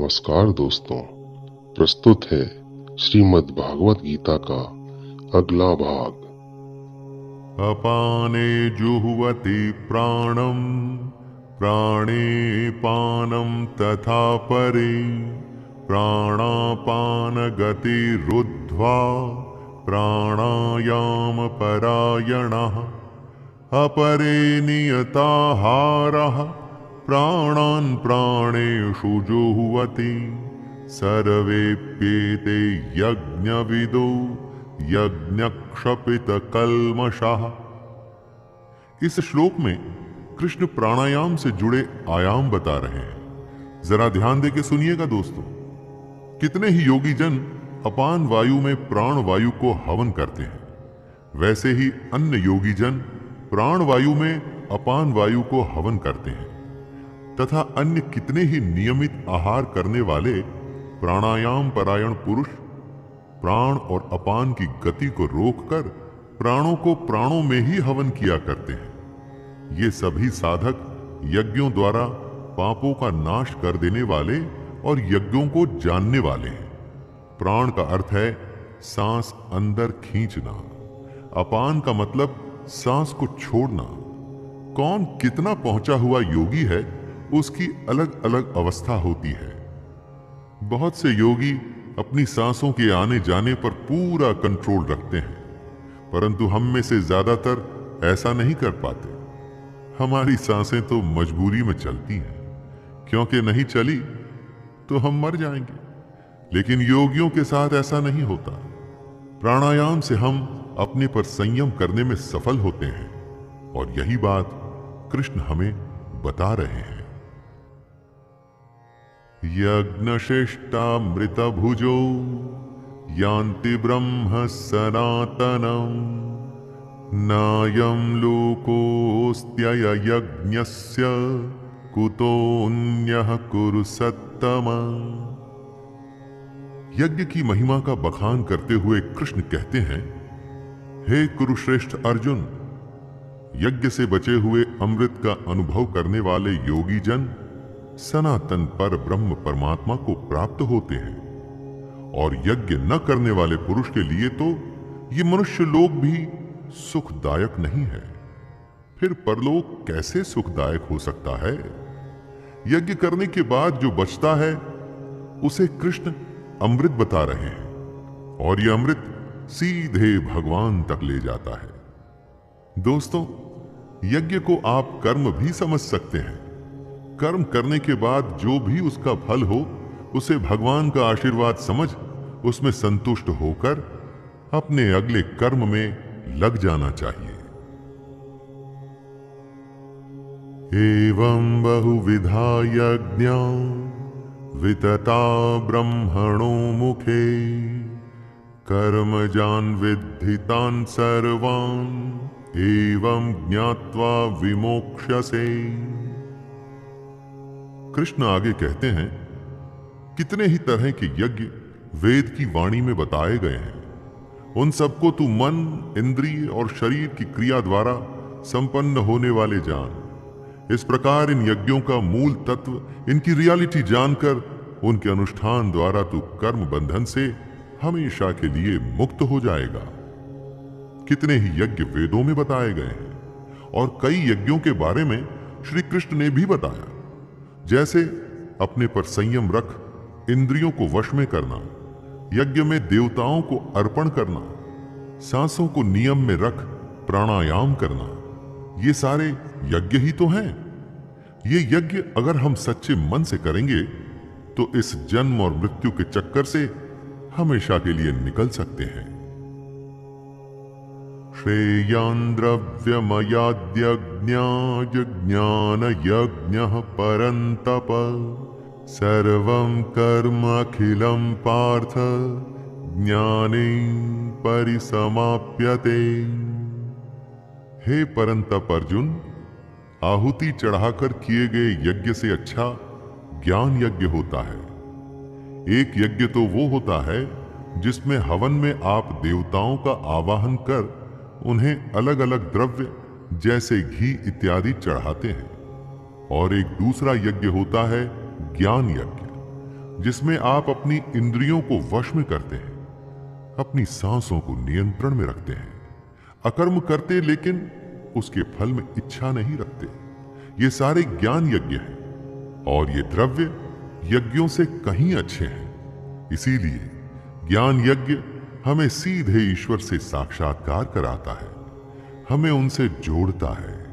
नमस्कार दोस्तों, प्रस्तुत है श्रीमद् भागवत गीता का अगला भाग। अपाने जुह्वति प्राणं प्राणे पानं तथा परे प्राणापानगतिरुद्ध्वा प्राणायामपरायणः अपरे नियताहारः प्राणान् प्राणेषु जुह्वति सर्वेप्येते यज्ञविदो यज्ञक्षपितकल्मषः। इस श्लोक में कृष्ण प्राणायाम से जुड़े आयाम बता रहे हैं। जरा ध्यान देके सुनिएगा दोस्तों। कितने ही योगी जन अपान वायु में प्राण वायु को हवन करते हैं, वैसे ही अन्य योगी जन प्राण वायु में अपान वायु को हवन करते हैं तथा अन्य कितने ही नियमित आहार करने वाले प्राणायाम परायण पुरुष प्राण और अपान की गति को रोककर प्राणों को प्राणों में ही हवन किया करते हैं। ये सभी साधक यज्ञों द्वारा पापों का नाश कर देने वाले और यज्ञों को जानने वाले हैं। प्राण का अर्थ है सांस अंदर खींचना, अपान का मतलब सांस को छोड़ना। कौन कितना पहुंचा हुआ योगी है उसकी अलग अलग अवस्था होती है। बहुत से योगी अपनी सांसों के आने जाने पर पूरा कंट्रोल रखते हैं, परंतु हम में से ज्यादातर ऐसा नहीं कर पाते। हमारी सांसें तो मजबूरी में चलती हैं, क्योंकि नहीं चली तो हम मर जाएंगे। लेकिन योगियों के साथ ऐसा नहीं होता। प्राणायाम से हम अपने पर संयम करने में सफल होते हैं और यही बात कृष्ण हमें बता रहे हैं। यज्ञशिष्टामृतभुजो यान्ति ब्रह्म सनातनम् नायं लोकोऽस्त्यय यज्ञस्य कुतोऽन्यः कुरु सत्तम। यज्ञ की महिमा का बखान करते हुए कृष्ण कहते हैं, हे कुरुश्रेष्ठ अर्जुन, यज्ञ से बचे हुए अमृत का अनुभव करने वाले योगी जन सनातन पर ब्रह्म परमात्मा को प्राप्त होते हैं, और यज्ञ न करने वाले पुरुष के लिए तो ये मनुष्य लोक भी सुखदायक नहीं है। फिर परलोक कैसे सुखदायक हो सकता है? यज्ञ करने के बाद जो बचता है उसे कृष्ण अमृत बता रहे हैं, और यह अमृत सीधे भगवान तक ले जाता है। दोस्तों, यज्ञ को आप कर्म भी समझ सकते हैं। कर्म करने के बाद जो भी उसका फल हो उसे भगवान का आशीर्वाद समझ उसमें संतुष्ट होकर अपने अगले कर्म में लग जाना चाहिए। एवं बहुविधा यज्ञा वितता ब्रह्मणो मुखे कर्मजान् विद्धि तान् सर्वान् एवं ज्ञात्वा विमोक्ष्यसे। कृष्ण आगे कहते हैं, कितने ही तरह के यज्ञ वेद की वाणी में बताए गए हैं। उन सबको तू मन, इंद्रिय और शरीर की क्रिया द्वारा संपन्न होने वाले जान। इस प्रकार इन यज्ञों का मूल तत्व, इनकी रियलिटी जानकर उनके अनुष्ठान द्वारा तू कर्म बंधन से हमेशा के लिए मुक्त हो जाएगा। कितने ही यज्ञ वेदों में बताए गए हैं और कई यज्ञों के बारे में श्री कृष्ण ने भी बताया, जैसे अपने पर संयम रख इंद्रियों को वश में करना, यज्ञ में देवताओं को अर्पण करना, सांसों को नियम में रख प्राणायाम करना। ये सारे यज्ञ ही तो हैं। ये यज्ञ अगर हम सच्चे मन से करेंगे तो इस जन्म और मृत्यु के चक्कर से हमेशा के लिए निकल सकते हैं। श्रेयान् द्रव्यमयाद्यज्ञानयज्ञः परन्तप सर्वं कर्म अखिलं पार्थ ज्ञाने परिसमाप्यते। हे परंतप अर्जुन, आहुति चढ़ाकर किए गए यज्ञ से अच्छा ज्ञान यज्ञ होता है। एक यज्ञ तो वो होता है जिसमें हवन में आप देवताओं का आवाहन कर उन्हें अलग अलग द्रव्य जैसे घी इत्यादि चढ़ाते हैं, और एक दूसरा यज्ञ होता है ज्ञान यज्ञ, जिसमें आप अपनी इंद्रियों को वश में करते हैं, अपनी सांसों को नियंत्रण में रखते हैं, अकर्म करते लेकिन उसके फल में इच्छा नहीं रखते। ये सारे ज्ञान यज्ञ हैं और ये द्रव्य यज्ञों से कहीं अच्छे हैं। इसीलिए ज्ञान यज्ञ हमें सीधे ईश्वर से साक्षात्कार कराता है, हमें उनसे जोड़ता है।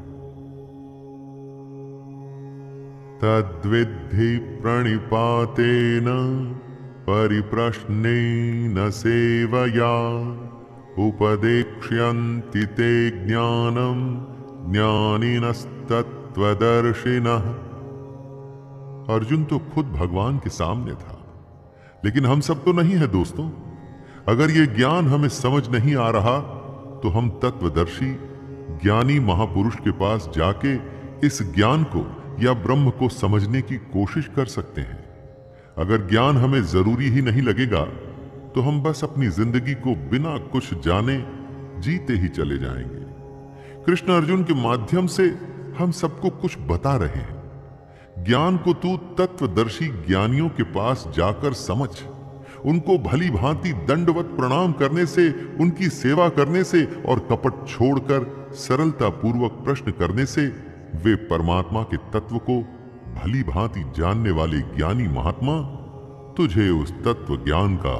तद्विद्धि प्रणिपातेन परिप्रश्नेन सेवया उपदेक्ष्यन्ति ते ज्ञानम् ज्ञानिनस्तत्त्वदर्शिनः। अर्जुन तो खुद भगवान के सामने था, लेकिन हम सब तो नहीं है दोस्तों। अगर ये ज्ञान हमें समझ नहीं आ रहा तो हम तत्वदर्शी ज्ञानी महापुरुष के पास जाके इस ज्ञान को या ब्रह्म को समझने की कोशिश कर सकते हैं। अगर ज्ञान हमें जरूरी ही नहीं लगेगा तो हम बस अपनी जिंदगी को बिना कुछ जाने जीते ही चले जाएंगे। कृष्ण अर्जुन के माध्यम से हम सबको कुछ बता रहे हैं। ज्ञान को तू तत्वदर्शी ज्ञानियों के पास जाकर समझ। उनको भली भांति दंडवत प्रणाम करने से, उनकी सेवा करने से और कपट छोड़कर सरलता पूर्वक प्रश्न करने से वे परमात्मा के तत्व को भली भांति जानने वाले ज्ञानी महात्मा तुझे उस तत्व ज्ञान का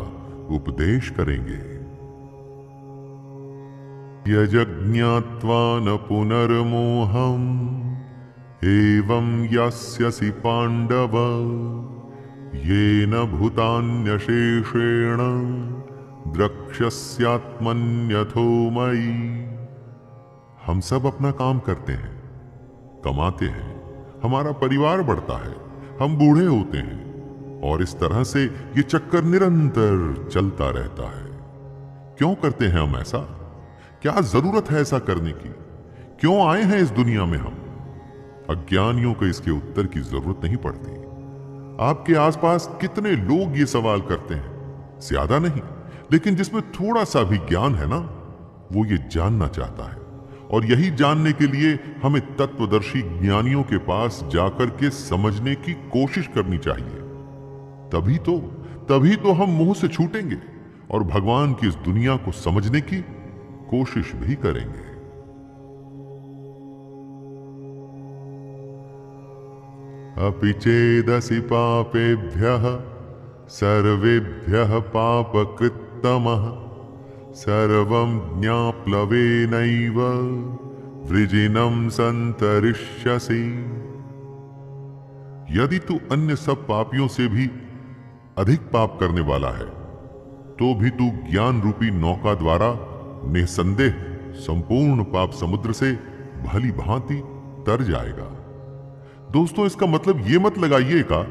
उपदेश करेंगे। यज्ञात्वा न पुनर्मोहम् एवं यस्यसि पांडव येन भूतान्यशेषेण द्रक्ष्यस्यात्मन्यथो मयि। हम सब अपना काम करते हैं, कमाते हैं, हमारा परिवार बढ़ता है, हम बूढ़े होते हैं और इस तरह से ये चक्कर निरंतर चलता रहता है। क्यों करते हैं हम ऐसा? क्या जरूरत है ऐसा करने की? क्यों आए हैं इस दुनिया में हम? अज्ञानियों को इसके उत्तर की जरूरत नहीं पड़ती। आपके आसपास कितने लोग ये सवाल करते हैं? ज्यादा नहीं, लेकिन जिसमें थोड़ा सा भी ज्ञान है ना, वो ये जानना चाहता है। और यही जानने के लिए हमें तत्वदर्शी ज्ञानियों के पास जाकर के समझने की कोशिश करनी चाहिए। तभी तो हम मुंह से छूटेंगे और भगवान की इस दुनिया को समझने की कोशिश भी करेंगे। अपि चेदसि पापेभ्यः सर्वेभ्यः पापकृत्तमः सर्वं ज्ञाप्लवेनैव वृजिनं संतरिष्यसि। यदि तू अन्य सब पापियों से भी अधिक पाप करने वाला है तो भी तू ज्ञान रूपी नौका द्वारा निसंदेह संपूर्ण पाप समुद्र से भली भांति तर जाएगा। दोस्तों, इसका मतलब ये मत लगाइएगा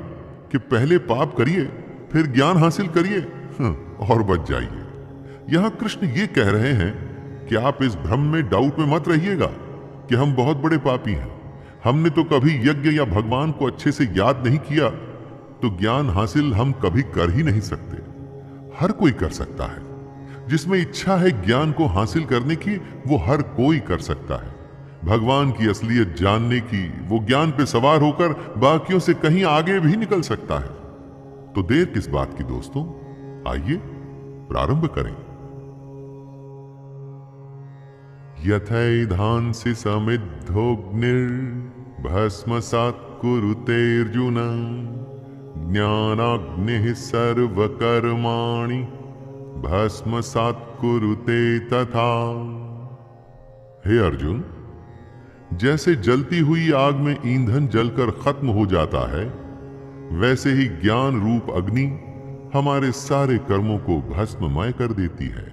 कि पहले पाप करिए फिर ज्ञान हासिल करिए और बच जाइए। यहां कृष्ण ये कह रहे हैं कि आप इस भ्रम में, डाउट में मत रहिएगा कि हम बहुत बड़े पापी हैं, हमने तो कभी यज्ञ या भगवान को अच्छे से याद नहीं किया, तो ज्ञान हासिल हम कभी कर ही नहीं सकते। हर कोई कर सकता है। जिसमें इच्छा है ज्ञान को हासिल करने की, वो हर कोई कर सकता है। भगवान की असलियत जानने की, वो ज्ञान पे सवार होकर बाकियों से कहीं आगे भी निकल सकता है। तो देर किस बात की दोस्तों, आइए प्रारंभ करें। यथैधांसि समिद्धोऽग्निर्भस्मसात् कुरुतेऽर्जुन ज्ञानाग्निः सर्वकर्माणि भस्मसात् कुरुते तथा। हे अर्जुन, जैसे जलती हुई आग में ईंधन जलकर खत्म हो जाता है, वैसे ही ज्ञान रूप अग्नि हमारे सारे कर्मों को भस्ममय कर देती है।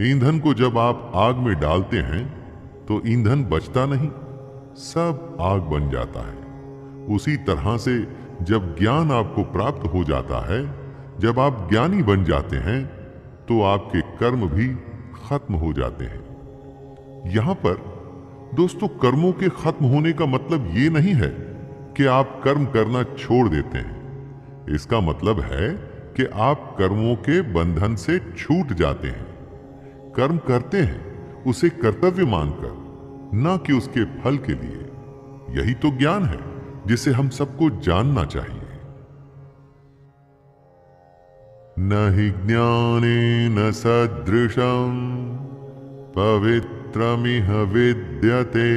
ईंधन को जब आप आग में डालते हैं तो ईंधन बचता नहीं, सब आग बन जाता है। उसी तरह से जब ज्ञान आपको प्राप्त हो जाता है, जब आप ज्ञानी बन जाते हैं, तो आपके कर्म भी खत्म हो जाते हैं। यहां पर दोस्तों, कर्मों के खत्म होने का मतलब ये नहीं है कि आप कर्म करना छोड़ देते हैं। इसका मतलब है कि आप कर्मों के बंधन से छूट जाते हैं। कर्म करते हैं उसे कर्तव्य मानकर, ना कि उसके फल के लिए। यही तो ज्ञान है जिसे हम सबको जानना चाहिए। न हि ज्ञानेन सदृशं पवित्रमिह विद्यते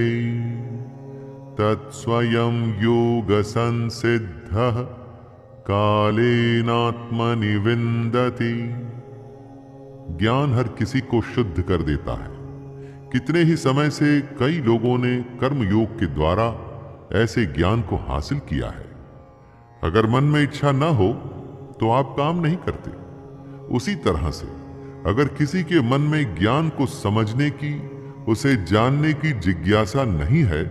तत्स्वयं योगसंसिद्धः कालेनात्मनि विन्दति। ज्ञान हर किसी को शुद्ध कर देता है। कितने ही समय से कई लोगों ने कर्म योग के द्वारा ऐसे ज्ञान को हासिल किया है। अगर मन में इच्छा न हो तो आप काम नहीं करते। उसी तरह से अगर किसी के मन में ज्ञान को समझने की, उसे जानने की जिज्ञासा नहीं है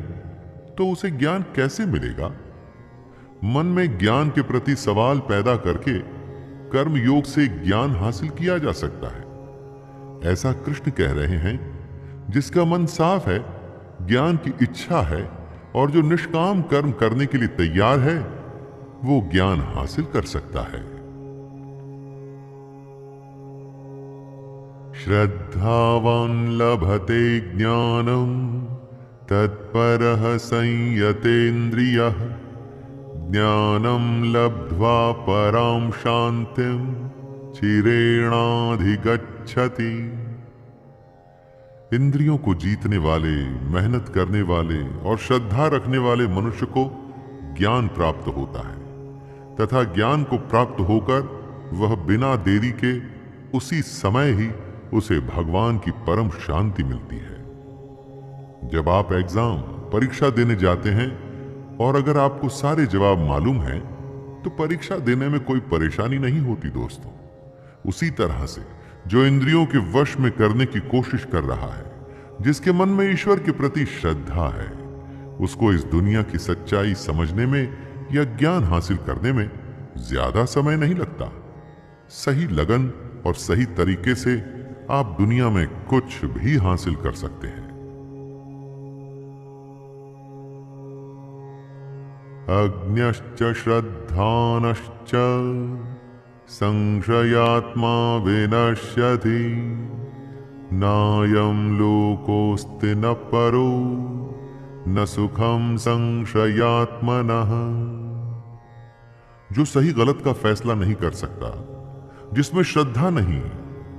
तो उसे ज्ञान कैसे मिलेगा? मन में ज्ञान के प्रति सवाल पैदा करके कर्म योग से ज्ञान हासिल किया जा सकता है। ऐसा कृष्ण कह रहे हैं, जिसका मन साफ है, ज्ञान की इच्छा है और जो निष्काम कर्म करने के लिए तैयार है, वो ज्ञान हासिल कर सकता है। श्रद्धावान लभते ज्ञानम तत्परः संयतेन्द्रियः ज्ञानम लब्ध्वा परां शांतिं चिरेणाधिगच्छति। इंद्रियों को जीतने वाले, मेहनत करने वाले और श्रद्धा रखने वाले मनुष्य को ज्ञान प्राप्त होता है तथा ज्ञान को प्राप्त होकर वह बिना देरी के उसी समय ही उसे भगवान की परम शांति मिलती है। जब आप एग्जाम, परीक्षा देने जाते हैं और अगर आपको सारे जवाब मालूम हैं तो परीक्षा देने में कोई परेशानी नहीं होती दोस्तों। उसी तरह से जो इंद्रियों के वश में करने की कोशिश कर रहा है, जिसके मन में ईश्वर के प्रति श्रद्धा है, उसको इस दुनिया की सच्चाई समझने में या ज्ञान हासिल करने में ज्यादा समय नहीं लगता। सही लगन और सही तरीके से आप दुनिया में कुछ भी हासिल कर सकते हैं। अज्ञश्च श्रद्धानश्च संशयात्मा विनश्यति नायं लोकोऽस्ति न परो न सुखम संशयात्मनः। जो सही गलत का फैसला नहीं कर सकता, जिसमें श्रद्धा नहीं,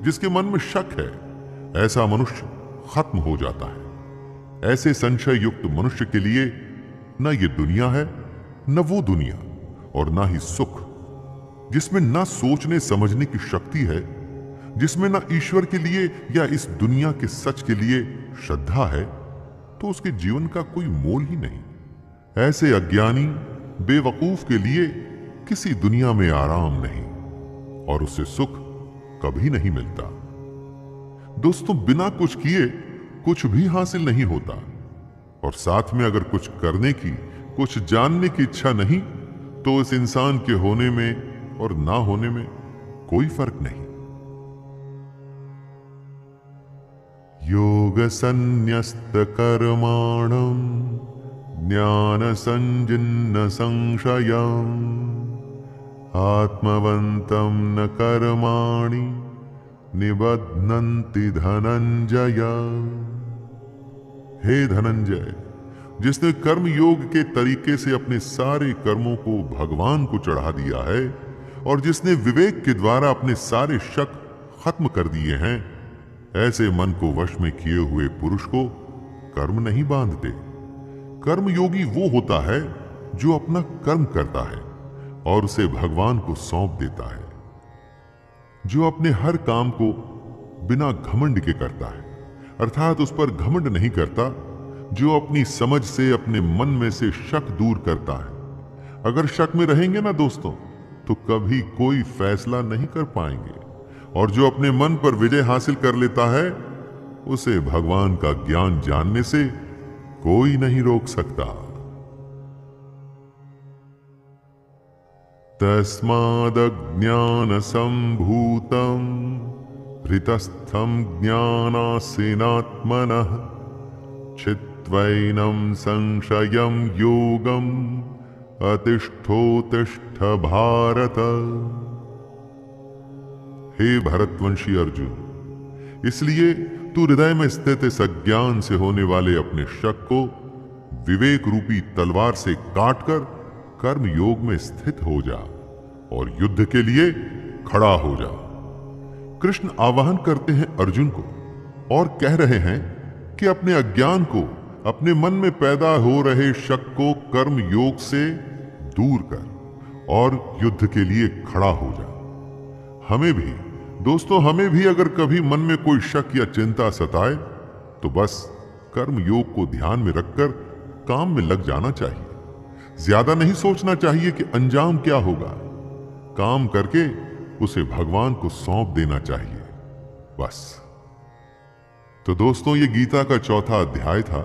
जिसके मन में शक है, ऐसा मनुष्य खत्म हो जाता है। ऐसे संशय युक्त मनुष्य के लिए न ये दुनिया है, न वो दुनिया, और ना ही सुख। जिसमें ना सोचने समझने की शक्ति है, जिसमें ना ईश्वर के लिए या इस दुनिया के सच के लिए श्रद्धा है, तो उसके जीवन का कोई मोल ही नहीं। ऐसे अज्ञानी बेवकूफ के लिए किसी दुनिया में आराम नहीं और उसे सुख कभी नहीं मिलता। दोस्तों, बिना कुछ किए कुछ भी हासिल नहीं होता, और साथ में अगर कुछ करने की, कुछ जानने की इच्छा नहीं, तो इस इंसान के होने में और ना होने में कोई फर्क नहीं। योग संन्यस्त कर्माणं ज्ञान संजिन्न संशयम् आत्मवन्तं न कर्माणि निबध्नन्ति धनंजय। हे धनंजय, जिसने कर्म योग के तरीके से अपने सारे कर्मों को भगवान को चढ़ा दिया है और जिसने विवेक के द्वारा अपने सारे शक खत्म कर दिए हैं, ऐसे मन को वश में किए हुए पुरुष को कर्म नहीं बांधते। कर्म योगी वो होता है जो अपना कर्म करता है और उसे भगवान को सौंप देता है, जो अपने हर काम को बिना घमंड के करता है, अर्थात उस पर घमंड नहीं करता, जो अपनी समझ से अपने मन में से शक दूर करता है। अगर शक में रहेंगे ना दोस्तों, तो कभी कोई फैसला नहीं कर पाएंगे, और जो अपने मन पर विजय हासिल कर लेता है, उसे भगवान का ज्ञान जानने से कोई नहीं रोक सकता। तस्मादज्ञान संभूतं हृतस्थं ज्ञानासीनात्मनः चित्वैनं संशयं योगम् अतिष्ठोतिष्ठ भारत। हे भरतवंशी अर्जुन, इसलिए तू हृदय में स्थित इस अज्ञान से होने वाले अपने शक को विवेक रूपी तलवार से काटकर कर्म योग में स्थित हो जा और युद्ध के लिए खड़ा हो जा। कृष्ण आह्वान करते हैं अर्जुन को और कह रहे हैं कि अपने अज्ञान को, अपने मन में पैदा हो रहे शक को कर्म योग से दूर कर और युद्ध के लिए खड़ा हो जा। हमें भी दोस्तों, हमें भी अगर कभी मन में कोई शक या चिंता सताए तो बस कर्म योग को ध्यान में रखकर काम में लग जाना चाहिए। ज्यादा नहीं सोचना चाहिए कि अंजाम क्या होगा। काम करके उसे भगवान को सौंप देना चाहिए, बस। तो दोस्तों, ये गीता का चौथा अध्याय था।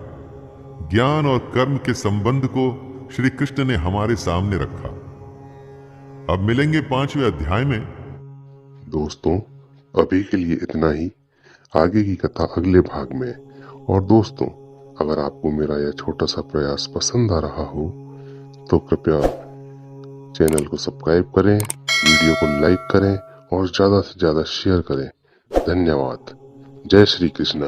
ज्ञान और कर्म के संबंध को श्री कृष्ण ने हमारे सामने रखा। अब मिलेंगे 5वें अध्याय में। दोस्तों, अभी के लिए इतना ही। आगे की कथा अगले भाग में। और दोस्तों, अगर आपको मेरा यह छोटा सा प्रयास पसंद आ रहा हो तो कृपया चैनल को सब्सक्राइब करें, वीडियो को लाइक करें और ज्यादा से ज्यादा शेयर करें। धन्यवाद। जय श्री कृष्ण।